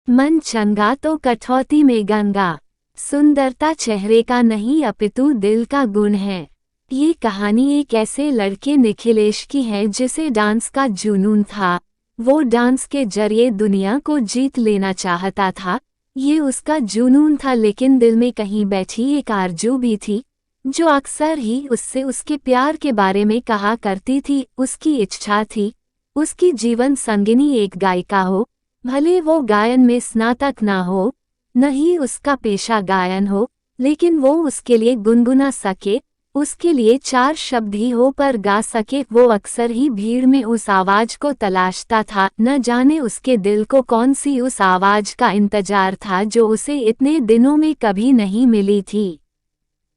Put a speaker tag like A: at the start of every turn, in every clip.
A: मन चंगा तो कठौती में गंगा। सुंदरता चेहरे का नहीं अपितु दिल का गुण है। ये कहानी एक ऐसे लड़के निखिलेश की है जिसे डांस का जुनून था। वो डांस के जरिए दुनिया को जीत लेना चाहता था। ये उसका जुनून था, लेकिन दिल में कहीं बैठी एक आरज़ू भी थी जो अक्सर ही उससे उसके प्यार के बारे में कहा करती थी। उसकी इच्छा थी उसकी जीवन संगिनी एक गायिका हो, भले वो गायन में स्नातक ना हो, न ही उसका पेशा गायन हो, लेकिन वो उसके लिए गुनगुना सके, उसके लिए 4 शब्द ही हो पर गा सके। वो अक्सर ही भीड़ में उस आवाज को तलाशता था, न जाने उसके दिल को कौन सी उस आवाज का इंतजार था जो उसे इतने दिनों में कभी नहीं मिली थी।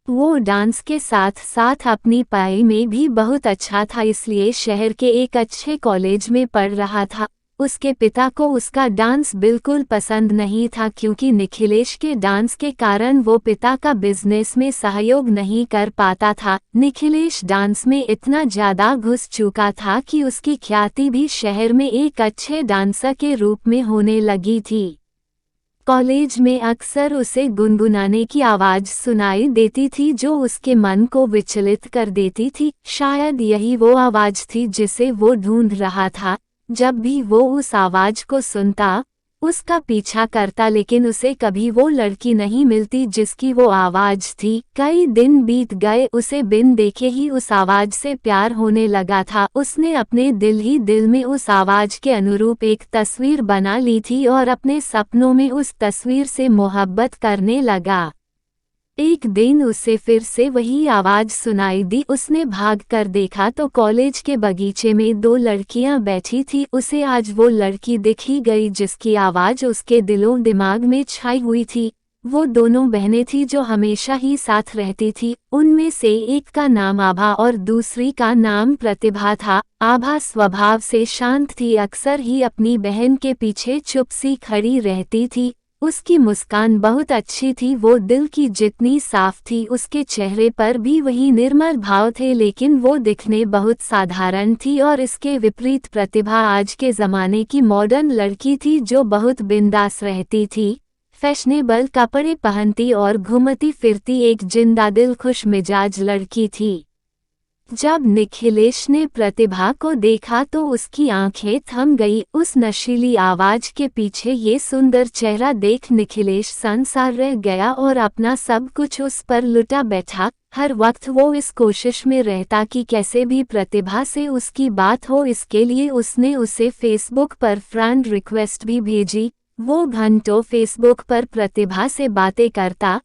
A: वो डांस के साथ साथ अपनी पढ़ाई में भी बहुत अच्छा था, इसलिए शहर के एक अच्छे कॉलेज में पढ़ रहा था। उसके पिता को उसका डांस बिल्कुल पसंद नहीं था, क्योंकि निखिलेश के डांस के कारण वो पिता का बिजनेस में सहयोग नहीं कर पाता था। निखिलेश डांस में इतना ज़्यादा घुस चुका था कि उसकी ख्याति भी शहर में एक अच्छे डांसर के रूप में होने लगी थी। कॉलेज में अक्सर उसे गुनगुनाने की आवाज़ सुनाई देती थी जो उसके मन को विचलित कर देती थी। शायद यही वो आवाज़ थी जिसे वो ढूंढ रहा था। जब भी वो उस आवाज़ को सुनता, उसका पीछा करता, लेकिन उसे कभी वो लड़की नहीं मिलती जिसकी वो आवाज़ थी। कई दिन बीत गए, उसे बिन देखे ही उस आवाज़ से प्यार होने लगा था। उसने अपने दिल ही दिल में उस आवाज़ के अनुरूप एक तस्वीर बना ली थी और अपने सपनों में उस तस्वीर से मोहब्बत करने लगा। एक दिन उसे फिर से वही आवाज़ सुनाई दी। उसने भाग कर देखा तो कॉलेज के बगीचे में 2 लड़कियां बैठी थी। उसे आज वो लड़की दिखी गई जिसकी आवाज़ उसके दिलों दिमाग में छाई हुई थी। वो दोनों बहनें थी जो हमेशा ही साथ रहती थी। उनमें से एक का नाम आभा और दूसरी का नाम प्रतिभा था। आभा स्वभाव से शांत थी, अक्सर ही अपनी बहन के पीछे चुप सी खड़ी रहती थी। उसकी मुस्कान बहुत अच्छी थी, वो दिल की जितनी साफ थी, उसके चेहरे पर भी वही निर्मल भाव थे, लेकिन वो दिखने बहुत साधारण थी। और इसके विपरीत प्रतिभा आज के ज़माने की मॉडर्न लड़की थी जो बहुत बिंदास रहती थी, फैशनेबल कपड़े पहनती और घूमती फिरती एक जिंदादिल खुश मिजाज लड़की थी। जब निखिलेश ने प्रतिभा को देखा तो उसकी आंखें थम गई। उस नशीली आवाज के पीछे ये सुंदर चेहरा देख निखिलेश संसार रह गया और अपना सब कुछ उस पर लुटा बैठा। हर वक्त वो इस कोशिश में रहता कि कैसे भी प्रतिभा से उसकी बात हो। इसके लिए उसने उसे फेसबुक पर फ्रेंड रिक्वेस्ट भी भेजी। वो घंटों फेसबुक पर प्रतिभा से बातें करता,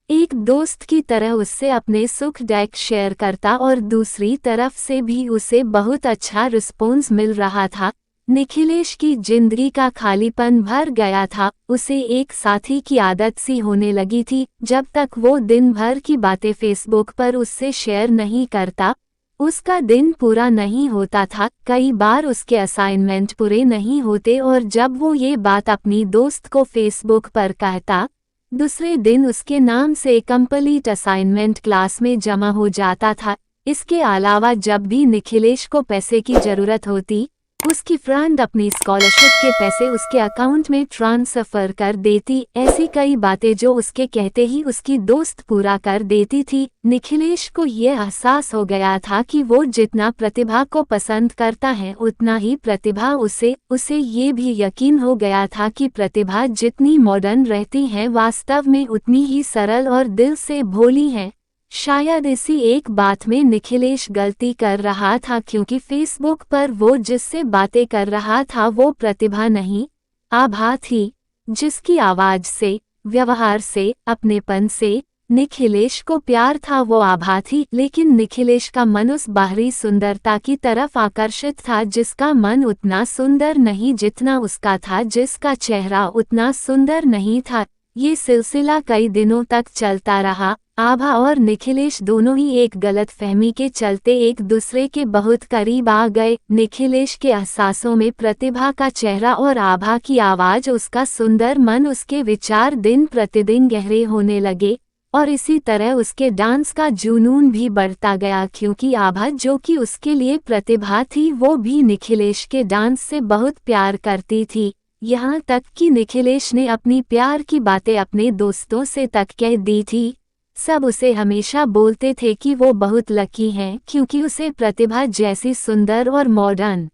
A: एक दोस्त की तरह उससे अपने सुख दुख शेयर करता और दूसरी तरफ से भी उसे बहुत अच्छा रिस्पॉन्स मिल रहा था। निखिलेश की जिंदगी का खालीपन भर गया था। उसे एक साथी की आदत सी होने लगी थी। जब तक वो दिन भर की बातें फेसबुक पर उससे शेयर नहीं करता, उसका दिन पूरा नहीं होता था। कई बार उसके असाइनमेंट पूरे नहीं होते और जब वो ये बात अपनी दोस्त को फेसबुक पर कहता, दूसरे दिन उसके नाम से कंप्लीट असाइनमेंट क्लास में जमा हो जाता था। इसके अलावा जब भी निखिलेश को पैसे की ज़रूरत होती, उसकी फ्रेंड अपनी स्कॉलरशिप के पैसे उसके अकाउंट में ट्रांसफ़र कर देती। ऐसी कई बातें जो उसके कहते ही उसकी दोस्त पूरा कर देती थी। निखिलेश को यह एहसास हो गया था कि वो जितना प्रतिभा को पसंद करता है उतना ही प्रतिभा उसे ये भी यकीन हो गया था कि प्रतिभा जितनी मॉडर्न रहती है वास्तव में उतनी ही सरल और दिल से भोली है। शायद इसी एक बात में निखिलेश गलती कर रहा था, क्योंकि फेसबुक पर वो जिससे बातें कर रहा था वो प्रतिभा नहीं, आभा थी, जिसकी आवाज़ से, व्यवहार से, अपनेपन से निखिलेश को प्यार था। वो आभा थी, लेकिन निखिलेश का मन उस बाहरी सुंदरता की तरफ आकर्षित था जिसका मन उतना सुंदर नहीं जितना उसका था, जिसका चेहरा उतना सुंदर नहीं था। ये सिलसिला कई दिनों तक चलता रहा। आभा और निखिलेश दोनों ही एक गलतफहमी के चलते एक दूसरे के बहुत करीब आ गए। निखिलेश के एहसासों में प्रतिभा का चेहरा और आभा की आवाज़, उसका सुंदर मन, उसके विचार दिन प्रतिदिन गहरे होने लगे और इसी तरह उसके डांस का जुनून भी बढ़ता गया, क्योंकि आभा जो कि उसके लिए प्रतिभा थी वो भी निखिलेश के डांस से बहुत प्यार करती थी। यहाँ तक कि निखिलेश ने अपनी प्यार की बातें अपने दोस्तों से तक कह दी थी। सब उसे हमेशा बोलते थे कि वो बहुत लकी है क्योंकि उसे प्रतिभा जैसी सुंदर और मॉडर्न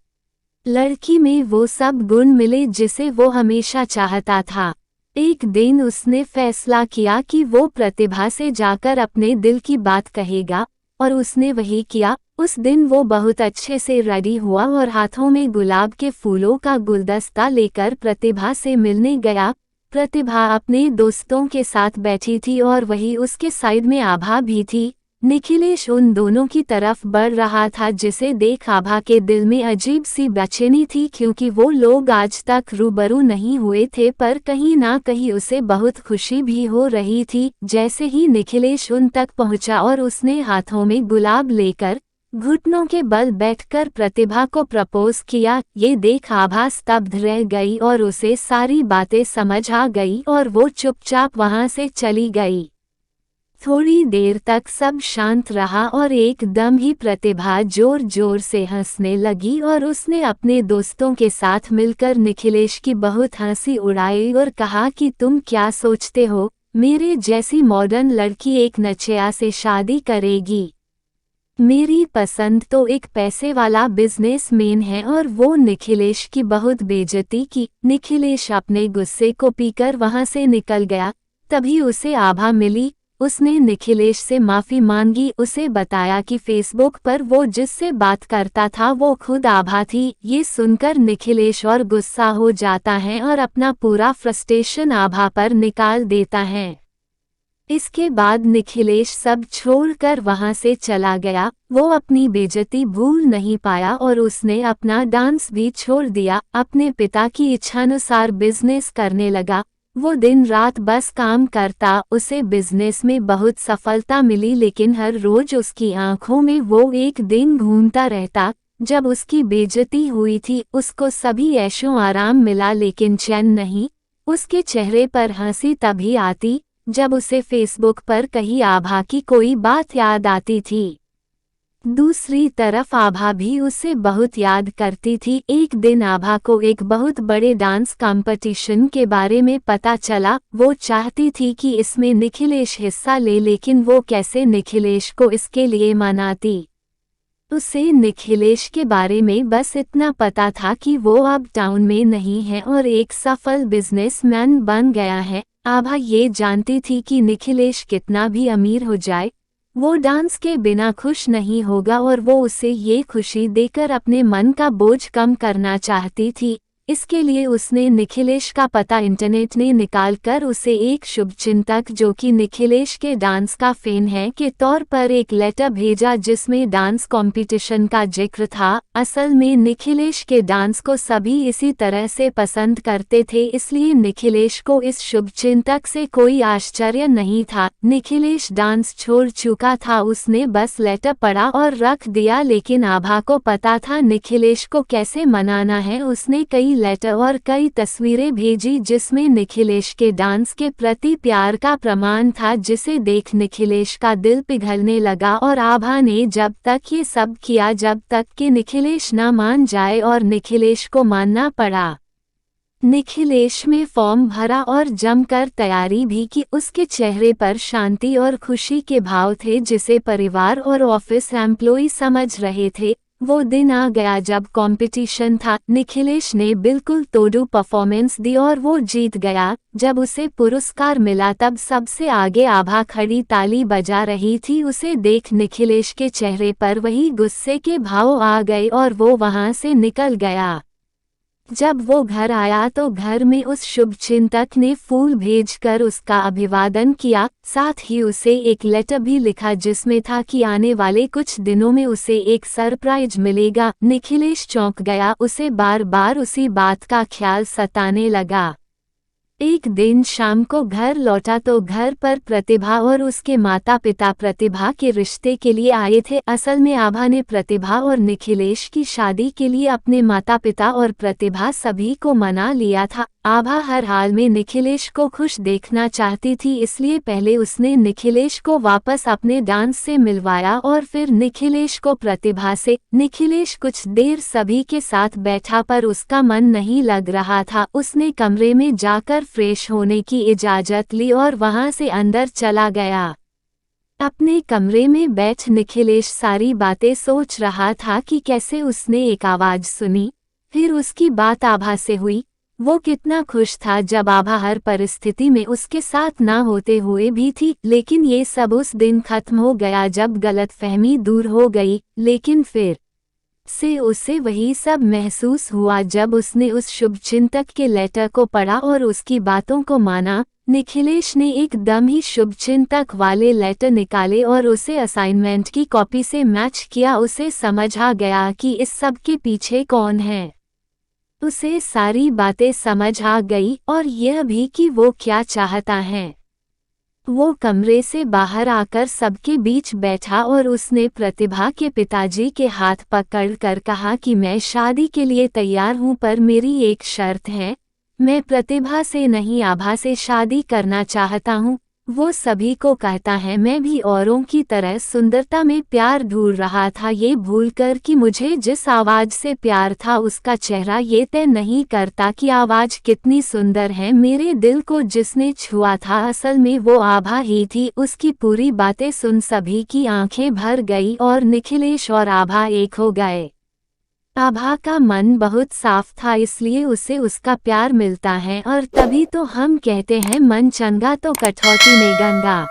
A: लड़की में वो सब गुण मिले जिसे वो हमेशा चाहता था। एक दिन उसने फैसला किया कि वो प्रतिभा से जाकर अपने दिल की बात कहेगा, और उसने वही किया। उस दिन वो बहुत अच्छे से रेडी हुआ और हाथों में गुलाब के फूलों का गुलदस्ता लेकर प्रतिभा से मिलने गया। प्रतिभा अपने दोस्तों के साथ बैठी थी और वही उसके साइड में आभा भी थी। निखिलेश उन दोनों की तरफ बढ़ रहा था, जिसे देख आभा के दिल में अजीब सी बेचैनी थी क्योंकि वो लोग आज तक रूबरू नहीं हुए थे, पर कहीं ना कहीं उसे बहुत खुशी भी हो रही थी। जैसे ही निखिलेश उन तक पहुंचा और उसने हाथों में गुलाब लेकर घुटनों के बल बैठकर प्रतिभा को प्रपोज किया, ये देख आभा स्तब्ध रह गई और उसे सारी बातें समझ आ गई और वो चुपचाप वहां से चली गई। थोड़ी देर तक सब शांत रहा और एकदम ही प्रतिभा जोर जोर से हंसने लगी और उसने अपने दोस्तों के साथ मिलकर निखिलेश की बहुत हंसी उड़ाई और कहा कि तुम क्या सोचते हो, मेरे जैसी मॉडर्न लड़की एक नचेया से शादी करेगी? मेरी पसंद तो एक पैसे वाला बिजनेसमैन है। और वो निखिलेश की बहुत बेइज्जती की। निखिलेश अपने गुस्से को पीकर वहां से निकल गया। तभी उसे आभा मिली। उसने निखिलेश से माफ़ी मांगी, उसे बताया कि फेसबुक पर वो जिससे बात करता था वो खुद आभा थी। ये सुनकर निखिलेश और गुस्सा हो जाता है और अपना पूरा फ्रस्ट्रेशन आभा पर निकाल देता है। इसके बाद निखिलेश सब छोड़कर वहां से चला गया। वो अपनी बेइज्जती भूल नहीं पाया और उसने अपना डांस भी छोड़ दिया। अपने पिता की इच्छानुसार बिजनेस करने लगा। वो दिन रात बस काम करता। उसे बिजनेस में बहुत सफलता मिली, लेकिन हर रोज उसकी आंखों में वो एक दिन घूमता रहता। जब उसकी बेइज्जती हुई थी उसको सभी ऐशो आराम मिला, लेकिन चैन नहीं। उसके चेहरे पर हंसी तभी आती जब उसे फेसबुक पर कहीं आभा की कोई बात याद आती थी। दूसरी तरफ आभा भी उसे बहुत याद करती थी। एक दिन आभा को एक बहुत बड़े डांस कंपटीशन के बारे में पता चला। वो चाहती थी कि इसमें निखिलेश हिस्सा ले, लेकिन वो कैसे निखिलेश को इसके लिए मनाती। उसे निखिलेश के बारे में बस इतना पता था कि वो अब टाउन में नहीं है और एक सफल बिजनेसमैन बन गया है। आभा ये जानती थी कि निखिलेश कितना भी अमीर हो जाए, वो डांस के बिना खुश नहीं होगा और वो उसे ये खुशी देकर अपने मन का बोझ कम करना चाहती थी। इसके लिए उसने निखिलेश का पता इंटरनेट ने निकालकर उसे एक शुभचिंतक जो कि निखिलेश के डांस का फैन है के तौर पर एक लेटर भेजा, जिसमें डांस कंपटीशन का जिक्र था। असल में निखिलेश के डांस को सभी इसी तरह से पसंद करते थे, इसलिए निखिलेश को इस शुभचिंतक से कोई आश्चर्य नहीं था। निखिलेश डांस छोड़ चुका था, उसने बस लेटर पढ़ा और रख दिया। लेकिन आभा को पता था निखिलेश को कैसे मनाना है। उसने कई लेटर और कई तस्वीरें भेजी जिसमें निखिलेश के डांस के प्रति प्यार का प्रमाण था, जिसे देख निखिलेश का दिल पिघलने लगा। और आभा ने जब तक ये सब किया जब तक कि निखिलेश ना मान जाए, और निखिलेश को मानना पड़ा। निखिलेश में फॉर्म भरा और जमकर तैयारी भी की। उसके चेहरे पर शांति और खुशी के भाव थे, जिसे परिवार और ऑफिस एम्प्लॉय समझ रहे थे। वो दिन आ गया जब कंपटीशन था। निखिलेश ने बिल्कुल तोड़ू परफॉर्मेंस दी और वो जीत गया। जब उसे पुरस्कार मिला तब सबसे आगे आभा खड़ी ताली बजा रही थी। उसे देख निखिलेश के चेहरे पर वही गुस्से के भाव आ गए और वो वहां से निकल गया। जब वो घर आया तो घर में उस शुभचिंतक ने फूल भेजकर उसका अभिवादन किया। साथ ही उसे एक लेटर भी लिखा जिसमें था कि आने वाले कुछ दिनों में उसे एक सरप्राइज मिलेगा। निखिलेश चौंक गया, उसे बार बार उसी बात का ख्याल सताने लगा। एक दिन शाम को घर लौटा तो घर पर प्रतिभा और उसके माता पिता प्रतिभा के रिश्ते के लिए आए थे। असल में आभा ने प्रतिभा और निखिलेश की शादी के लिए अपने माता पिता और प्रतिभा सभी को मना लिया था। आभा हर हाल में निखिलेश को खुश देखना चाहती थी, इसलिए पहले उसने निखिलेश को वापस अपने डांस से मिलवाया और फिर निखिलेश को प्रतिभा से। निखिलेश कुछ देर सभी के साथ बैठा पर उसका मन नहीं लग रहा था। उसने कमरे में जाकर फ्रेश होने की इजाज़त ली और वहां से अंदर चला गया। अपने कमरे में बैठ निखिलेश सारी बातें सोच रहा था कि कैसे उसने एक आवाज़ सुनी, फिर उसकी बात आभा से हुई। वो कितना खुश था जब आभा हर परिस्थिति में उसके साथ ना होते हुए भी थी, लेकिन ये सब उस दिन खत्म हो गया जब गलतफहमी दूर हो गई। लेकिन फिर से उसे वही सब महसूस हुआ जब उसने उस शुभचिंतक के लेटर को पढ़ा और उसकी बातों को माना। निखिलेश ने एकदम ही शुभचिंतक वाले लेटर निकाले और उसे असाइनमेंट की कॉपी से मैच किया। उसे समझ आ गया कि इस सब के पीछे कौन है। उसे सारी बातें समझ आ गई और यह भी कि वो क्या चाहता है। वो कमरे से बाहर आकर सबके बीच बैठा और उसने प्रतिभा के पिताजी के हाथ पकड़कर कहा कि मैं शादी के लिए तैयार हूँ, पर मेरी एक शर्त है, मैं प्रतिभा से नहीं आभा से शादी करना चाहता हूँ। वो सभी को कहता है मैं भी औरों की तरह सुंदरता में प्यार ढूंढ रहा था, ये भूलकर कि मुझे जिस आवाज़ से प्यार था उसका चेहरा ये तय नहीं करता कि आवाज़ कितनी सुंदर है। मेरे दिल को जिसने छुआ था असल में वो आभा ही थी। उसकी पूरी बातें सुन सभी की आंखें भर गई और निखिलेश और आभा एक हो गए। आभा का मन बहुत साफ था, इसलिए उसे उसका प्यार मिलता है और तभी तो हम कहते हैं मन चंगा तो कटौती में गंगा।